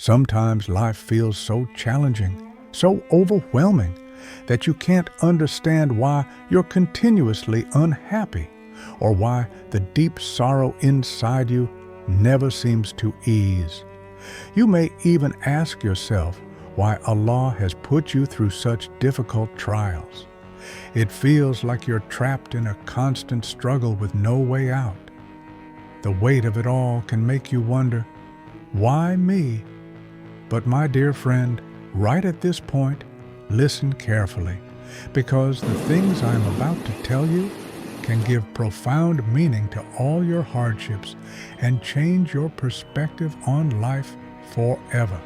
Sometimes life feels so challenging, so overwhelming, that you can't understand why you're continuously unhappy, or why the deep sorrow inside you never seems to ease. You may even ask yourself why Allah has put you through such difficult trials. It feels like you're trapped in a constant struggle with no way out. The weight of it all can make you wonder, why me? But my dear friend, right at this point, listen carefully, because the things I am about to tell you can give profound meaning to all your hardships and change your perspective on life forever.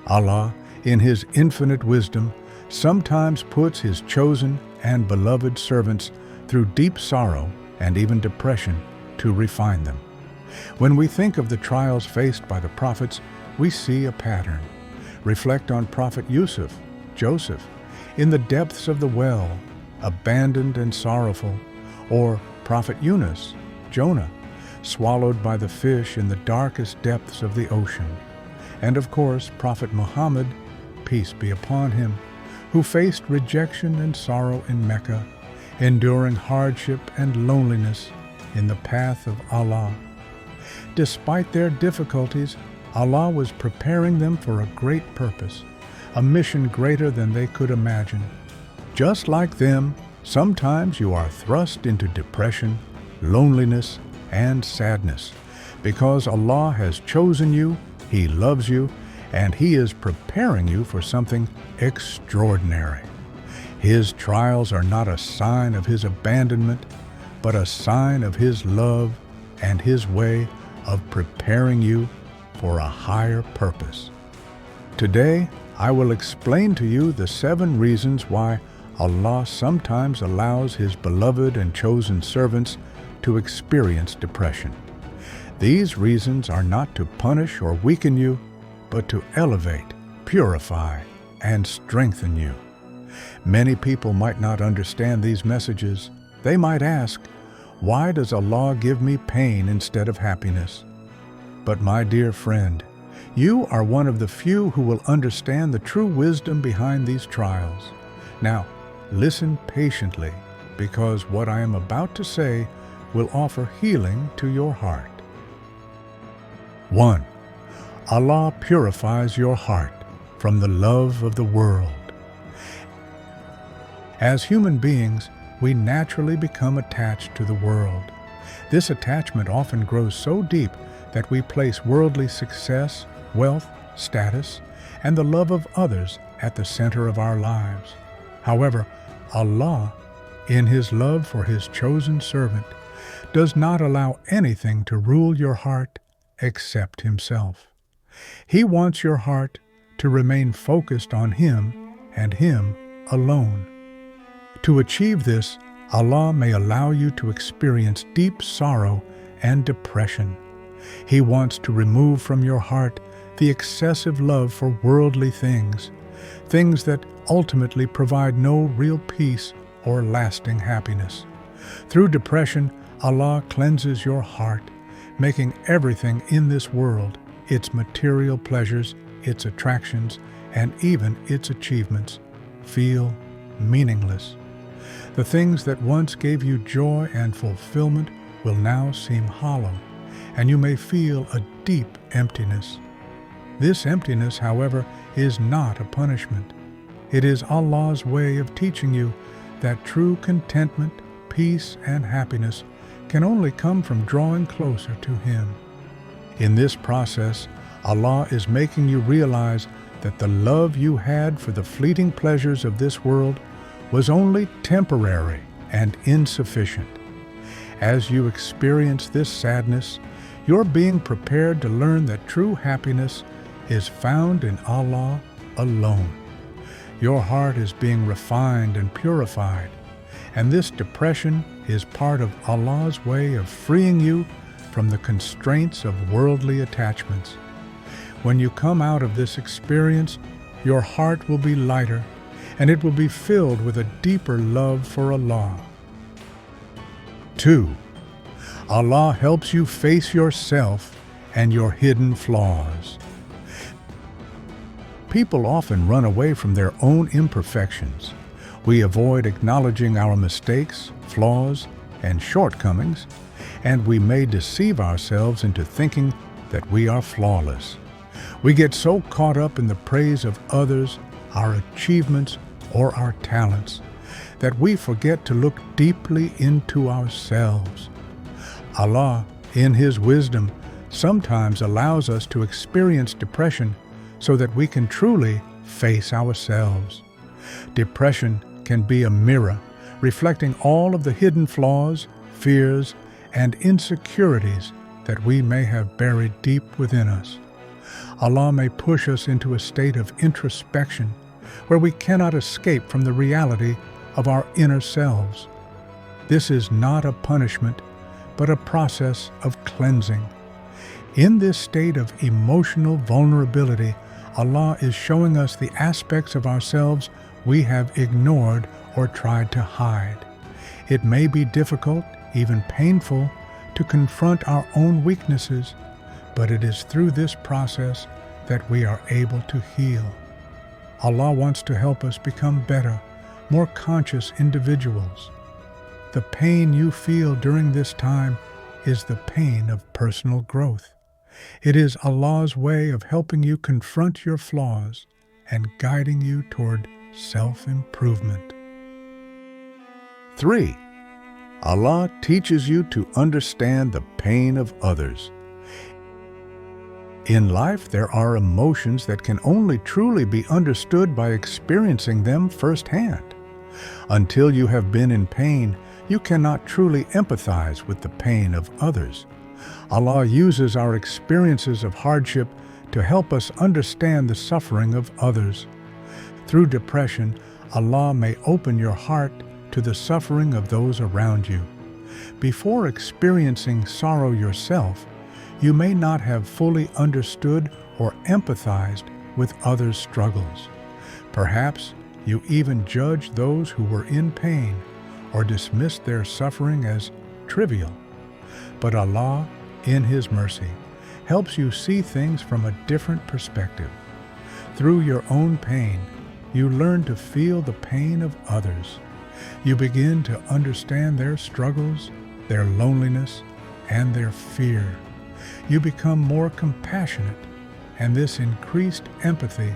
Allah, in His infinite wisdom, sometimes puts His chosen and beloved servants through deep sorrow and even depression to refine them. When we think of the trials faced by the prophets, we see a pattern. Reflect on Prophet Yusuf, Joseph, in the depths of the well, abandoned and sorrowful, or Prophet Yunus, Jonah, swallowed by the fish in the darkest depths of the ocean. And of course, Prophet Muhammad, peace be upon him, who faced rejection and sorrow in Mecca, enduring hardship and loneliness in the path of Allah. Despite their difficulties, Allah was preparing them for a great purpose, a mission greater than they could imagine. Just like them, sometimes you are thrust into depression, loneliness, and sadness, because Allah has chosen you, He loves you, and He is preparing you for something extraordinary. His trials are not a sign of His abandonment, but a sign of His love and His way of preparing you for a higher purpose. Today, I will explain to you the 7 reasons why Allah sometimes allows His beloved and chosen servants to experience depression. These reasons are not to punish or weaken you, but to elevate, purify, and strengthen you. Many people might not understand these messages. They might ask, why does Allah give me pain instead of happiness? But my dear friend, you are one of the few who will understand the true wisdom behind these trials. Now, listen patiently, because what I am about to say will offer healing to your heart. 1. Allah purifies your heart from the love of the world. As human beings, we naturally become attached to the world. This attachment often grows so deep that we place worldly success, wealth, status, and the love of others at the center of our lives. However, Allah, in His love for His chosen servant, does not allow anything to rule your heart except Himself. He wants your heart to remain focused on Him and Him alone. To achieve this, Allah may allow you to experience deep sorrow and depression. He wants to remove from your heart the excessive love for worldly things, things that ultimately provide no real peace or lasting happiness. Through depression, Allah cleanses your heart, making everything in this world, its material pleasures, its attractions, and even its achievements, feel meaningless. The things that once gave you joy and fulfillment will now seem hollow, and you may feel a deep emptiness. This emptiness, however, is not a punishment. It is Allah's way of teaching you that true contentment, peace, and happiness can only come from drawing closer to Him. In this process, Allah is making you realize that the love you had for the fleeting pleasures of this world was only temporary and insufficient. As you experience this sadness, you're being prepared to learn that true happiness is found in Allah alone. Your heart is being refined and purified, and this depression is part of Allah's way of freeing you from the constraints of worldly attachments. When you come out of this experience, your heart will be lighter, and it will be filled with a deeper love for Allah. 2. Allah helps you face yourself and your hidden flaws. People often run away from their own imperfections. We avoid acknowledging our mistakes, flaws, and shortcomings, and we may deceive ourselves into thinking that we are flawless. We get so caught up in the praise of others, our achievements, or our talents, that we forget to look deeply into ourselves. Allah, in His wisdom, sometimes allows us to experience depression so that we can truly face ourselves. Depression can be a mirror reflecting all of the hidden flaws, fears, and insecurities that we may have buried deep within us. Allah may push us into a state of introspection where we cannot escape from the reality of our inner selves. This is not a punishment, but a process of cleansing. In this state of emotional vulnerability, Allah is showing us the aspects of ourselves we have ignored or tried to hide. It may be difficult, even painful, to confront our own weaknesses, but it is through this process that we are able to heal. Allah wants to help us become better, more conscious individuals. The pain you feel during this time is the pain of personal growth. It is Allah's way of helping you confront your flaws and guiding you toward self-improvement. 3. Allah teaches you to understand the pain of others. In life, there are emotions that can only truly be understood by experiencing them firsthand. Until you have been in pain, you cannot truly empathize with the pain of others. Allah uses our experiences of hardship to help us understand the suffering of others. Through depression, Allah may open your heart to the suffering of those around you. Before experiencing sorrow yourself, you may not have fully understood or empathized with others' struggles. Perhaps you even judged those who were in pain or dismissed their suffering as trivial. But Allah, in His mercy, helps you see things from a different perspective. Through your own pain, you learn to feel the pain of others. You begin to understand their struggles, their loneliness, and their fear. You become more compassionate, and this increased empathy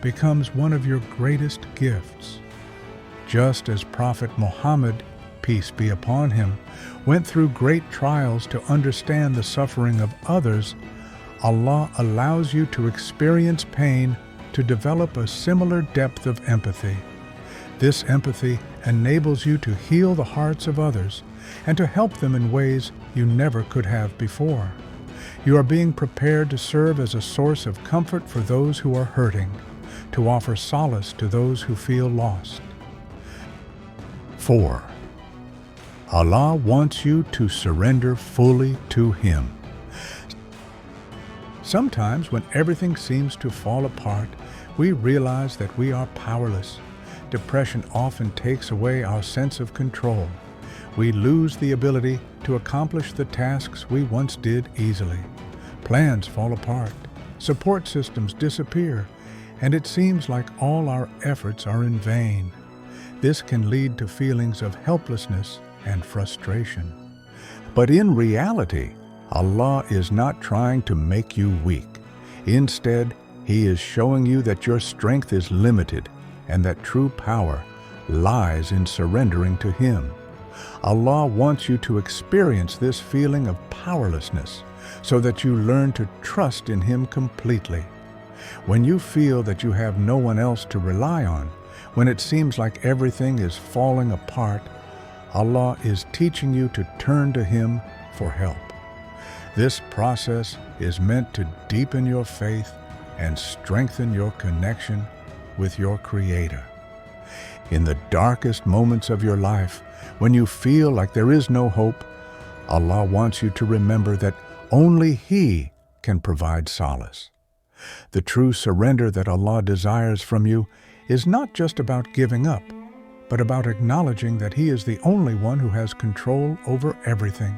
becomes one of your greatest gifts. Just as Prophet Muhammad, peace be upon him, went through great trials to understand the suffering of others, Allah allows you to experience pain to develop a similar depth of empathy. This empathy enables you to heal the hearts of others and to help them in ways you never could have before. You are being prepared to serve as a source of comfort for those who are hurting, to offer solace to those who feel lost. 4. Allah wants you to surrender fully to Him. Sometimes when everything seems to fall apart, we realize that we are powerless. Depression often takes away our sense of control. We lose the ability to accomplish the tasks we once did easily. Plans fall apart, support systems disappear, and it seems like all our efforts are in vain. This can lead to feelings of helplessness and frustration. But in reality, Allah is not trying to make you weak. Instead, He is showing you that your strength is limited and that true power lies in surrendering to Him. Allah wants you to experience this feeling of powerlessness so that you learn to trust in Him completely. When you feel that you have no one else to rely on, when it seems like everything is falling apart, Allah is teaching you to turn to Him for help. This process is meant to deepen your faith and strengthen your connection with your Creator. In the darkest moments of your life, when you feel like there is no hope, Allah wants you to remember that only He can provide solace. The true surrender that Allah desires from you is not just about giving up, but about acknowledging that He is the only one who has control over everything.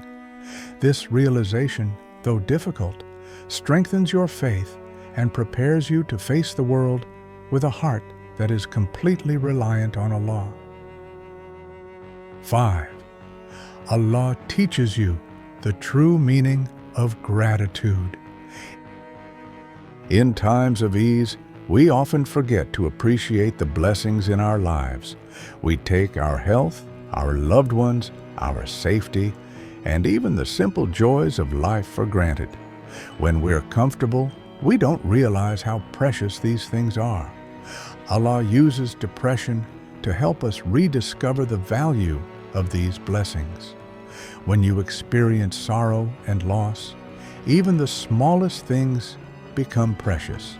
This realization, though difficult, strengthens your faith and prepares you to face the world with a heart that is completely reliant on Allah. 5. Allah teaches you the true meaning of gratitude. In times of ease, we often forget to appreciate the blessings in our lives. We take our health, our loved ones, our safety, and even the simple joys of life for granted. When we're comfortable, we don't realize how precious these things are. Allah uses depression to help us rediscover the value of these blessings. When you experience sorrow and loss, even the smallest things become precious.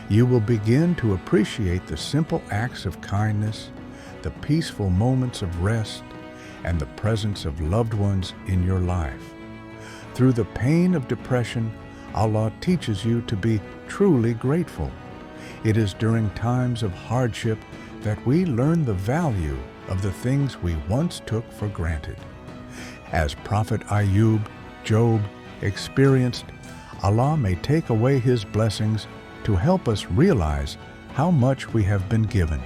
You will begin to appreciate the simple acts of kindness, the peaceful moments of rest, and the presence of loved ones in your life. Through the pain of depression, Allah teaches you to be truly grateful. It is during times of hardship that we learn the value of the things we once took for granted. As Prophet Ayub, Job, experienced, Allah may take away His blessings to help us realize how much we have been given.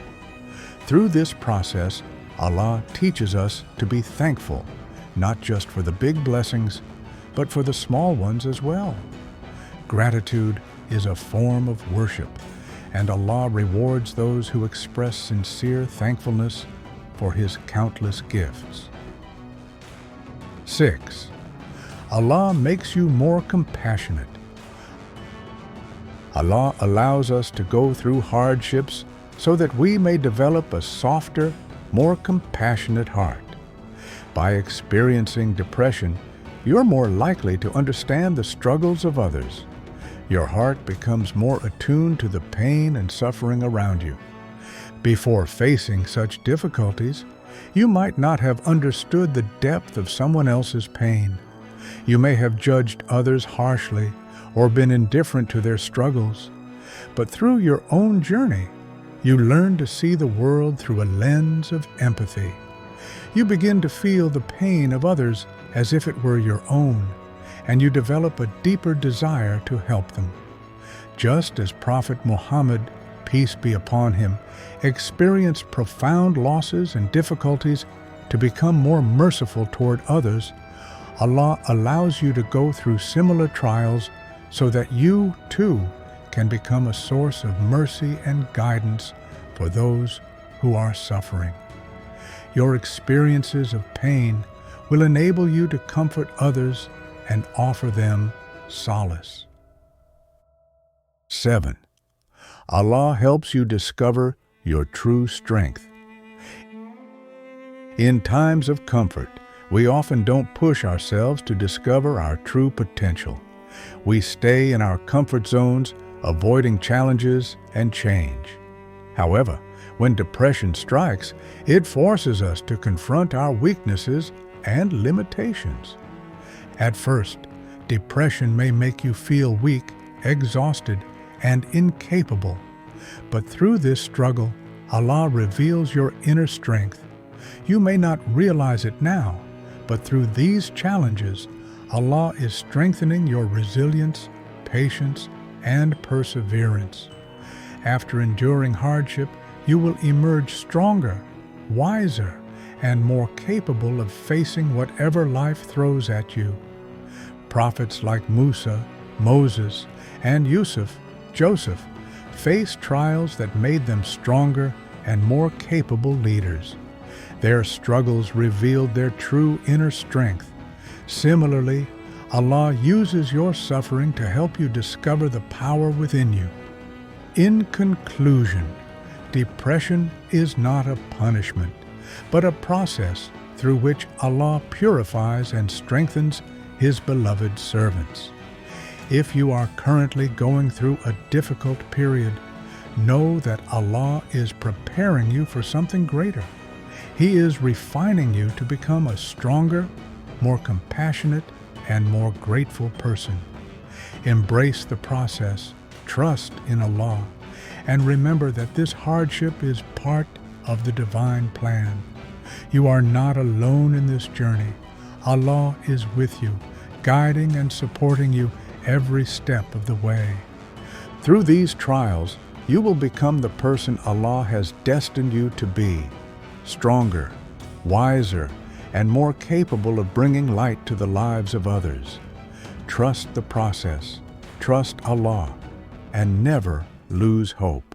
Through this process, Allah teaches us to be thankful, not just for the big blessings, but for the small ones as well. Gratitude is a form of worship, and Allah rewards those who express sincere thankfulness for His countless gifts. 6. Allah makes you more compassionate. Allah allows us to go through hardships so that we may develop a softer, more compassionate heart. By experiencing depression, you're more likely to understand the struggles of others. Your heart becomes more attuned to the pain and suffering around you. Before facing such difficulties, you might not have understood the depth of someone else's pain. You may have judged others harshly or been indifferent to their struggles. But through your own journey, you learn to see the world through a lens of empathy. You begin to feel the pain of others as if it were your own, and you develop a deeper desire to help them. Just as Prophet Muhammad, peace be upon him, experienced profound losses and difficulties to become more merciful toward others, Allah allows you to go through similar trials so that you, too, can become a source of mercy and guidance for those who are suffering. Your experiences of pain will enable you to comfort others and offer them solace. 7. Allah helps you discover your true strength. In times of comfort, we often don't push ourselves to discover our true potential. We stay in our comfort zones, avoiding challenges and change. However, when depression strikes, it forces us to confront our weaknesses and limitations. At first, depression may make you feel weak, exhausted, and incapable. But through this struggle, Allah reveals your inner strength. You may not realize it now, but through these challenges, Allah is strengthening your resilience, patience, and perseverance. After enduring hardship, you will emerge stronger, wiser, and more capable of facing whatever life throws at you. Prophets like Musa, Moses, and Joseph, faced trials that made them stronger and more capable leaders. Their struggles revealed their true inner strength. Similarly, Allah uses your suffering to help you discover the power within you. In conclusion, depression is not a punishment, but a process through which Allah purifies and strengthens His beloved servants. If you are currently going through a difficult period, know that Allah is preparing you for something greater. He is refining you to become a stronger, more compassionate, and more grateful person. Embrace the process, trust in Allah, and remember that this hardship is part of the divine plan. You are not alone in this journey. Allah is with you, guiding and supporting you every step of the way. Through these trials, You will become the person Allah has destined you to be, stronger, wiser, and more capable of bringing light to the lives of others. Trust the process, trust Allah, and never lose hope.